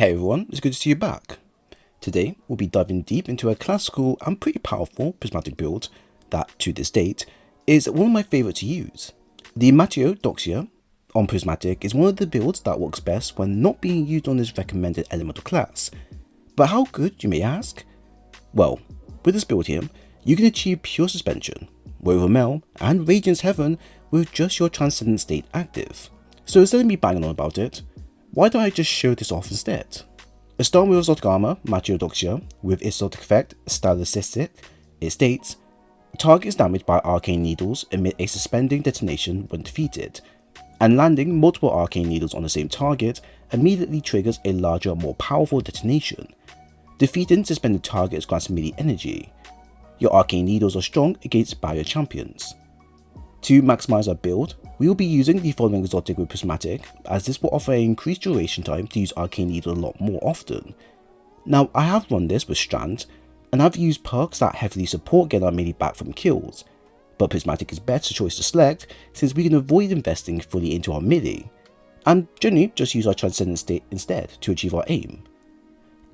Hey everyone, it's good to see you back. Today we'll be diving deep into a classical and pretty powerful prismatic build that, to this date, is one of my favourite to use. The mataiodoxia on prismatic is one of the builds that works best when not being used on this recommended elemental class. But how good, you may ask? Well, with this build here, you can achieve pure suspension, Woven Mel, and Radiance Heaven with just your Transcendent state active. So instead of me banging on about it, why don't I just show this off instead? Starting with exotic armor, mataiodoxia, with its exotic effect, stylistic, it states, targets damaged by arcane needles emit a suspending detonation when defeated, and landing multiple arcane needles on the same target immediately triggers a larger, more powerful detonation. Defeating suspended targets grants melee energy. Your arcane needles are strong against barrier champions. To maximize our build, we will be using the following exotic with Prismatic, as this will offer an increased duration time to use Arcane Needle a lot more often. Now, I have run this with Strand, and I've used perks that heavily support getting our melee back from kills, but Prismatic is better choice to select since we can avoid investing fully into our melee, and generally just use our Transcendent state instead to achieve our aim.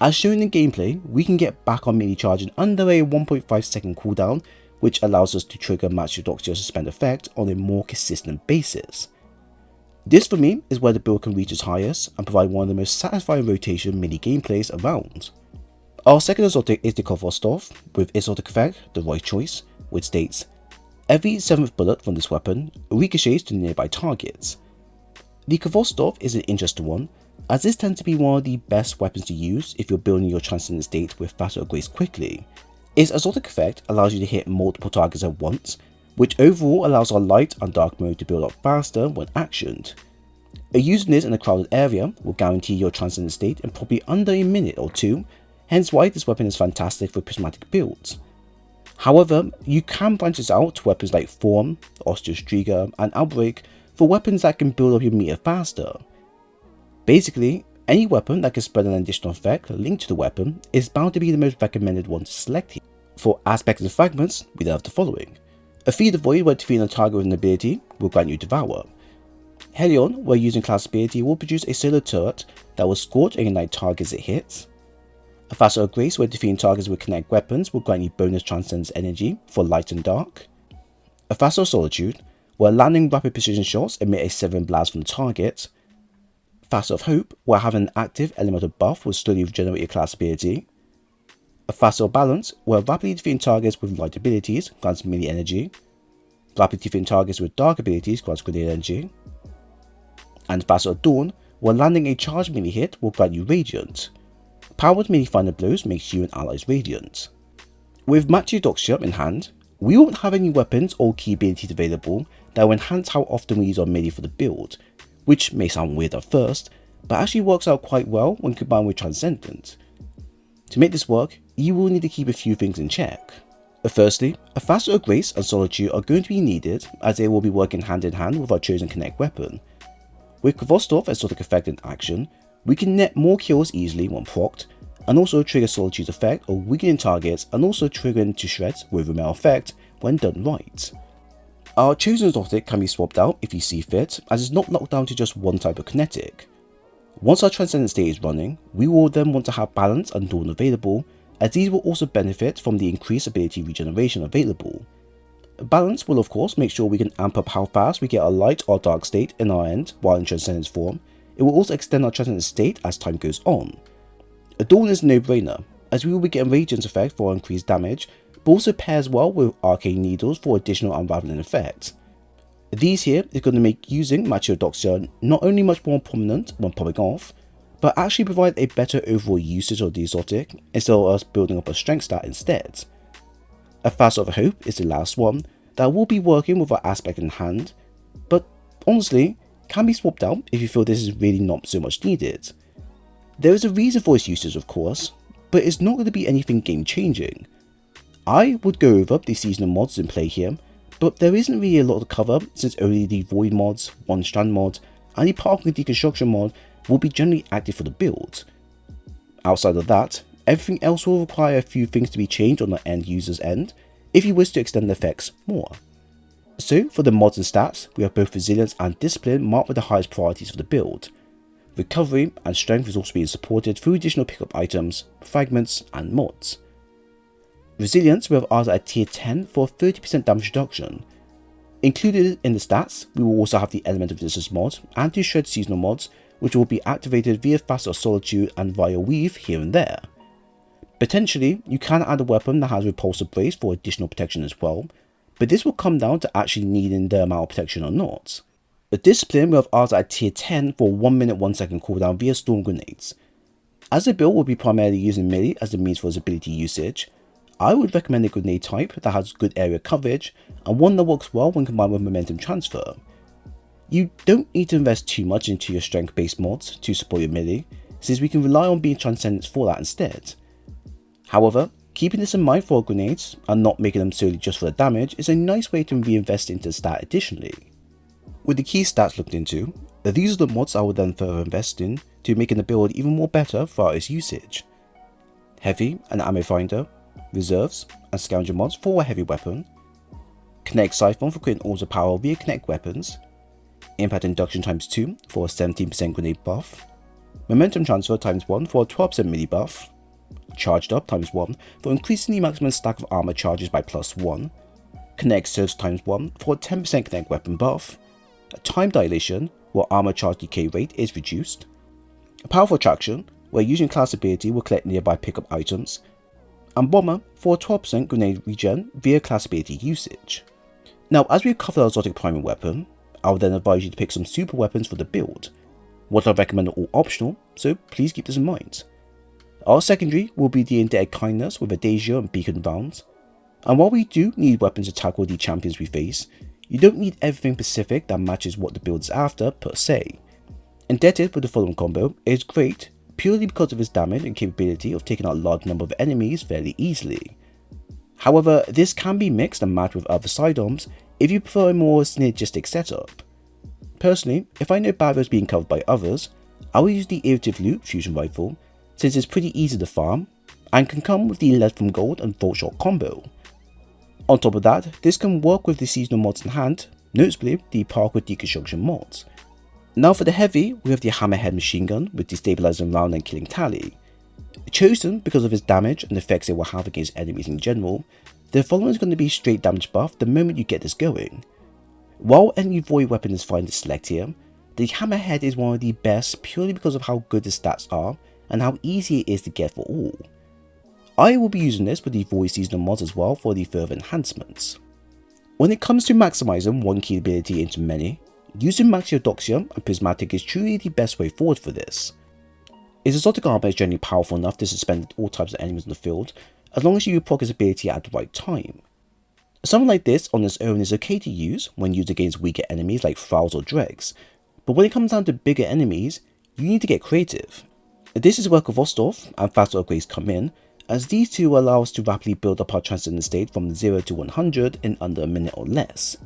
As shown in gameplay, we can get back our melee charge in under a 1.5 second cooldown, which allows us to trigger mataiodoxia suspend effect on a more consistent basis. This for me is where the build can reach its highest and provide one of the most satisfying rotation mini gameplays around. Our second exotic is the KHVOSTOV with exotic effect, the right choice, which states, every 7th bullet from this weapon ricochets to nearby targets. The KHVOSTOV is an interesting one, as this tends to be one of the best weapons to use if you're building your Transcendent state with faster grace quickly. Its exotic effect allows you to hit multiple targets at once, which overall allows our light and dark mode to build up faster when actioned. Using this in a crowded area will guarantee your Transcendent state in probably under a minute or two, hence why this weapon is fantastic for prismatic builds. However, you can branch this out to weapons like Form, Osteostriga, and Outbreak for weapons that can build up your meter faster. Basically, any weapon that can spread an additional effect linked to the weapon is bound to be the most recommended one to select here. For aspects and fragments, we have the following. A Feed the Void where defeating a target with an ability will grant you Devour. Helion, where using class ability will produce a solar turret that will scorch and ignite targets it hits. A Facet of Grace where defeating targets with kinetic weapons will grant you bonus Transcendence energy for light and dark. A Facet of Solitude, where landing rapid precision shots emit a 7 blast from the target. Facet of Hope, where having an active elemental buff will slowly regenerate your class ability. A Facet of Balance, where rapidly defeating targets with light abilities grants melee energy. Rapidly defeating targets with dark abilities grants grenade energy. And Facet of Dawn, where landing a charged melee hit will grant you Radiant. Powered melee final blows makes you and allies Radiant. With mataiodoxia in hand, we won't have any weapons or key abilities available that will enhance how often we use our melee for the build, which may sound weird at first, but actually works out quite well when combined with Transcendent. To make this work, you will need to keep a few things in check. Firstly, a Facet of Grace and Solitude are going to be needed as they will be working hand in hand with our chosen kinetic weapon. With KHVOSTOV exotic effect in action, we can net more kills easily when procced, and also trigger Solitude's effect of weakening targets and also triggering to shreds with Remel effect when done right. Our chosen exotic can be swapped out if you see fit, as it's not locked down to just one type of kinetic. Once our Transcendent state is running, we will then want to have Balance and Dawn available, as these will also benefit from the increased ability regeneration available. Balance will of course make sure we can amp up how fast we get our light or dark state in our end while in Transcendence form. It will also extend our Transcendent state as time goes on. Dawn is a no-brainer, as we will be getting Radiance effect for increased damage, but also pairs well with Arcane Needles for additional unraveling effect. These here is going to make using mataiodoxia not only much more prominent when popping off, but actually provide a better overall usage of the exotic instead of us building up a strength stat instead. A Facet of Hope is the last one that will be working with our aspect in hand, but honestly can be swapped out if you feel this is really not so much needed. There is a reason for its usage of course, but it's not going to be anything game changing. I would go over the seasonal mods in play here, but there isn't really a lot to cover since only the Void mods, One Strand mod, and the Parking Deconstruction mod will be generally active for the build. Outside of that, everything else will require a few things to be changed on the end user's end if you wish to extend the effects more. So for the mods and stats, we have both Resilience and Discipline marked with the highest priorities for the build. Recovery and strength is also being supported through additional pickup items, fragments, and mods. Resilience, we have ours at tier 10 for 30% damage reduction. Included in the stats, we will also have the Element of Resistance mod and 2 Shred seasonal mods, which will be activated via Facet of Solitude and via Weave here and there. Potentially, you can add a weapon that has Repulsive Brace for additional protection as well, but this will come down to actually needing the amount of protection or not. The Discipline, we have ours at tier 10 for 1 minute 1 second cooldown via Storm Grenades. As the build will be primarily using melee as the means for its ability usage, I would recommend a grenade type that has good area coverage and one that works well when combined with momentum transfer. You don't need to invest too much into your strength based mods to support your melee, since we can rely on being Transcendence for that instead. However, keeping this in mind for our grenades and not making them solely just for the damage is a nice way to reinvest into the stat additionally. With the key stats looked into, these are the mods I would then further invest in to making the build even more better throughout its usage. Heavy and Ammo Finder, Reserves and Scavenger mods for a heavy weapon, Kinetic Siphon for creating auto power via kinetic weapons, Impact Induction ×2 for a 17% grenade buff, Momentum Transfer ×1 for a 12% melee buff, Charged Up ×1 for increasing the maximum stack of armor charges by +1, Kinetic Surge ×1 for a 10% kinetic weapon buff, Time Dilation where armor charge decay rate is reduced, Powerful Attraction where using class ability will collect nearby pickup items, and Bomber for a 12% grenade regen via class ability usage. Now, as we've covered our exotic primary weapon, I would then advise you to pick some super weapons for the build. What I recommend are all optional, so please keep this in mind. Our secondary will be the Indebted Kindness with Adagio and Beacon rounds, and while we do need weapons to tackle the champions we face, you don't need everything specific that matches what the build is after per se. Indebted with the Fulham combo is great purely because of its damage and capability of taking out a large number of enemies fairly easily. However, this can be mixed and matched with other sidearms if you prefer a more synergistic setup. Personally, if I know barriers being covered by others, I will use the Irritative Loot Fusion Rifle since it's pretty easy to farm and can come with the Lead from Gold and Volt Shot combo. On top of that, this can work with the seasonal mods in hand, notably the Parkour Deconstruction mods. Now for the heavy, we have the Hammerhead Machine Gun with Destabilizing Round and Killing Tally. Chosen because of its damage and the effects it will have against enemies in general, the following is going to be straight damage buff the moment you get this going. While any void weapon is fine to select here, the Hammerhead is one of the best purely because of how good the stats are and how easy it is to get for all. I will be using this with the void seasonal mods as well for the further enhancements. When it comes to maximising one key ability into many, using mataiodoxia and Prismatic is truly the best way forward for this. Its exotic armor is generally powerful enough to suspend all types of enemies in the field, as long as you proc its ability at the right time. Something like this on its own is okay to use when used against weaker enemies like Thralls or Dregs, but when it comes down to bigger enemies, you need to get creative. This is where KHVOSTOV and Faster Upgrades come in, as these two allow us to rapidly build up our Transcendent state from 0 to 100 in under a minute or less.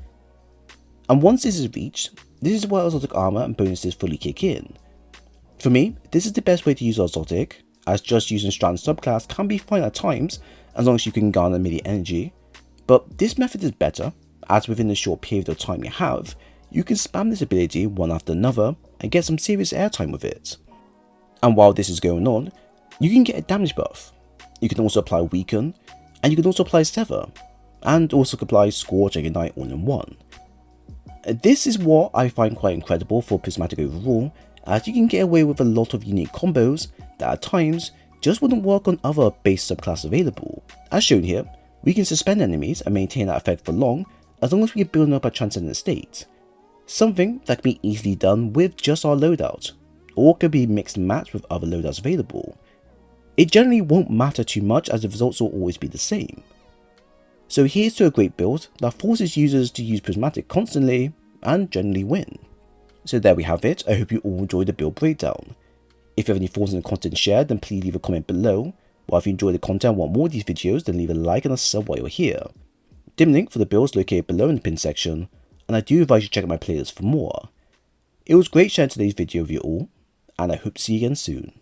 And once this is reached, this is where exotic armor and bonuses fully kick in. For me, this is the best way to use exotic, as just using Strat subclass can be fine at times as long as you can garner melee energy, but this method is better as within the short period of time you have, you can spam this ability one after another and get some serious airtime with it. And while this is going on, you can get a damage buff, you can also apply Weaken, and you can also apply Sever, and also apply Scorch and Ignite all in one. This is what I find quite incredible for Prismatic overall, as you can get away with a lot of unique combos that at times just wouldn't work on other base subclasses available. As shown here, we can suspend enemies and maintain that effect for long as long as we are building up a Transcendent state. Something that can be easily done with just our loadout, or can be mixed and matched with other loadouts available. It generally won't matter too much as the results will always be the same. So here's to a great build that forces users to use Prismatic constantly and generally win. So there we have it. I hope you all enjoyed the build breakdown. If you have any thoughts on the content shared, then please leave a comment below. Or if you enjoy the content and want more of these videos, then leave a like and a sub while you're here. Dim link for the builds located below in the pin section, and I do advise you to check out my playlist for more. It was great sharing today's video with you all, and I hope to see you again soon.